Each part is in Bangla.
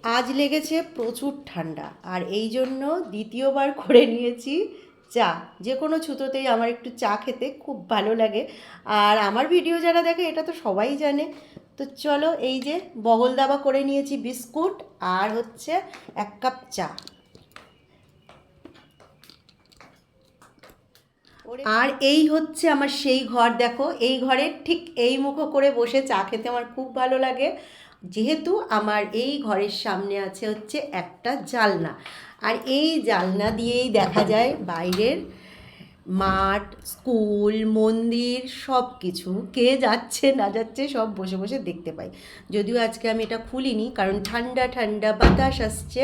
আজ লেগেছে প্রচুর ঠান্ডা, আর এই জন্য দ্বিতীয়বার করে নিয়েছি চা। যে কোনো ছুতোতেই আমার একটু চা খেতে খুব ভালো লাগে, আর আমার ভিডিও যারা দেখে এটা তো সবাই জানে। তো চলো, এই যে বগল দাবা করে নিয়েছি বিস্কুট, আর হচ্ছে 1 কাপ চা। আর এই হচ্ছে আমার সেই ঘর, দেখো এই ঘরের ঠিক এই মুখো করে বসে চা খেতে আমার খুব ভালো লাগে, যেহেতু আমার এই ঘরের সামনে আছে হচ্ছে একটা জানলা, আর এই জানলা দিয়েই দেখা যায় বাইরের মাঠ, স্কুল, মন্দির, সব কিছু কে যাচ্ছে না যাচ্ছে সব বসে বসে দেখতে পাই। যদিও আজকে আমি এটা খুলিনি, কারণ ঠান্ডা ঠান্ডা বাতাস আসছে,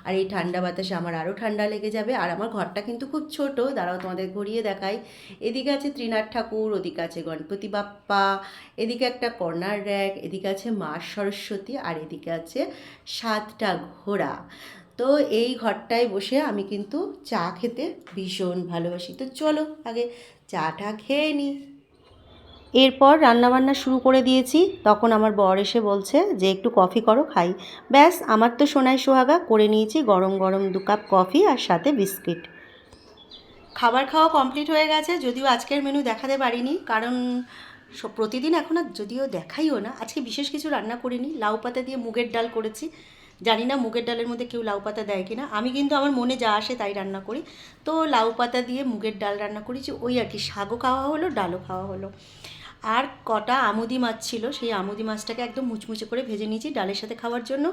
আর এই ঠান্ডা বাতাসে আমার আরও ঠান্ডা লেগে যাবে। আর আমার ঘরটা কিন্তু খুব ছোট, দাঁড়াও তোমাদের ঘুরিয়ে দেখাই। এদিকে আছে ত্রিনাথ ঠাকুর, ওদিকে আছে গণপতি বাপ্পা, এদিকে একটা কর্নার র্যাক, এদিকে আছে মা সরস্বতী, আর এদিকে আছে 7টা ঘোড়া। তো এই ঘরটায় বসে আমি কিন্তু চা খেতে ভীষণ ভালোবাসি। তো চলো আগে চাটা খেয়ে নিই। এরপর রান্নাবান্না শুরু করে দিয়েছি, তখন আমার বর এসে বলছে যে একটু কফি করো, খাই। ব্যাস, আমার তো সোনায় সোহাগা, করে নিয়েছি গরম গরম 2 কাপ কফি আর সাথে বিস্কিট। খাবার খাওয়া কমপ্লিট হয়ে গেছে, যদিও আজকের মেনু দেখাতে পারিনি, কারণ প্রতিদিন এখন আর যদিও দেখাইও না। আজকে বিশেষ কিছু রান্না করিনি, লাউ পাতা দিয়ে মুগের ডাল করেছি। জানি না মুগের ডালের মধ্যে কেউ লাউ পাতা দেয় কিনা, আমি কিন্তু আমার মনে যা আসে তাই রান্না করি। তো লাউ পাতা দিয়ে মুগের ডাল রান্না করেছি, ওই আর কি, শাকও খাওয়া হলো, ডালও খাওয়া হলো। আর কটা আমুদি মাছ ছিল, সেই আমুদি মাছটাকে একদম মুচমুচে করে ভেজে নিয়েছি ডালের সাথে খাওয়ার জন্য,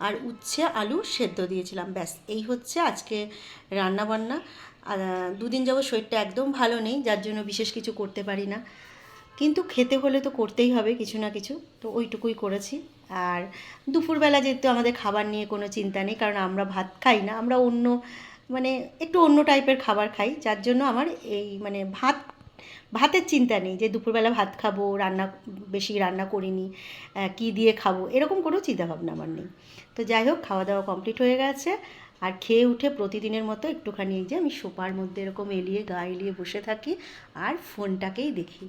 আর উচ্ছে আলু সেদ্ধ দিয়েছিলাম। ব্যাস, এই হচ্ছে আজকে রান্নাবান্না। আর 2 দিন যাবত শরীরটা একদম ভালো নেই, যার জন্য বিশেষ কিছু করতে পারি না, কিন্তু খেতে হলে তো করতেই হবে কিছু না কিছু, তো ওইটুকুই করেছি। আর দুপুরবেলা যেহেতু আমাদের খাবার নিয়ে কোনো চিন্তা নেই, কারণ আমরা ভাত খাই না, আমরা অন্য মানে একটু অন্য টাইপের খাবার খাই, যার জন্য আমার এই মানে ভাতের চিন্তা নেই যে দুপুরবেলা ভাত খাবো, বেশি রান্না করিনি, কী দিয়ে খাবো, এরকম কোনো চিন্তাভাবনা আমার নেই। তো যাই হোক, খাওয়া দাওয়া কমপ্লিট হয়ে গেছে, আর খেয়ে উঠে প্রতিদিনের মতো একটুখানি এই যে আমি সোফার মধ্যে এরকম এলিয়ে গা এলিয়ে বসে থাকি, আর ফোনটাকেই দেখি।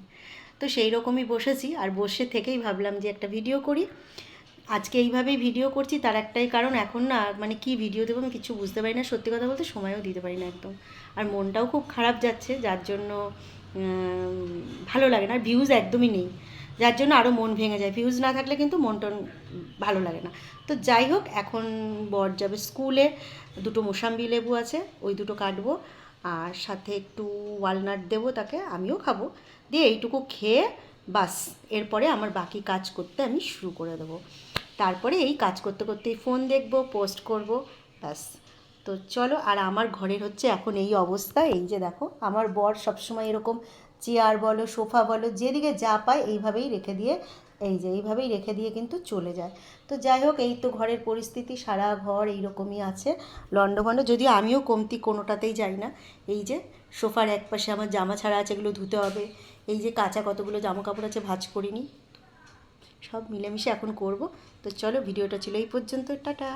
তো সেই রকমই বসেছি, আর বসে থেকেই ভাবলাম যে একটা ভিডিও করি। আজকে এইভাবেই ভিডিও করছি, তার একটাই কারণ, এখন না মানে কি ভিডিও দেবো আমি কিছু বুঝতে পারি না, সত্যি কথা বলতে সময়ও দিতে পারি না একদম। আর মনটাও খুব খারাপ যাচ্ছে, যার জন্য ভালো লাগে না, আর ভিউজ একদমই নেই, যার জন্য আরও মন ভেঙে যায়। ভিউজ না থাকলে কিন্তু মনটা ভালো লাগে না। তো যাই হোক, এখন বর যাবে স্কুলে, 2টো মোসাম্বি লেবু আছে, ওই 2টো কাটবো, আর সাথে একটু ওয়ালনাট দেবো তাকে, আমিও খাবো। দিয়ে এইটুকু খেয়ে বাস, এরপরে আমার বাকি কাজ করতে আমি শুরু করে দেবো। তারপরে এই কাজ করতে করতেই ফোন দেখবো, পোস্ট করব, ব্যাস। তো চলো, আর আমার ঘরের হচ্ছে এখন এই অবস্থা, এই যে দেখো, আমার বর সবসময় এরকম চেয়ার বলো, সোফা বলো, যেদিকে যা পায় এইভাবেই রেখে দিয়ে, এই যে এইভাবেই রেখে দিয়ে কিন্তু চলে যায়। তো যাই হোক, এই তো ঘরের পরিস্থিতি, সারা ঘর এইরকমই আছে, লণ্ডভণ্ড, যদিও আমিও কমতি কোনোটাতেই যাই না। এই যে সোফার এক পাশে আমার জামা ছাড়া আছে, এগুলো ধুতে হবে। এই যে কাঁচা কতগুলো জামা কাপড় আছে, ভাঁজ করিনি, সব মিলেমিশে এখন করব। তো চলো, ভিডিওটা ছিল এই পর্যন্ত, টাটা।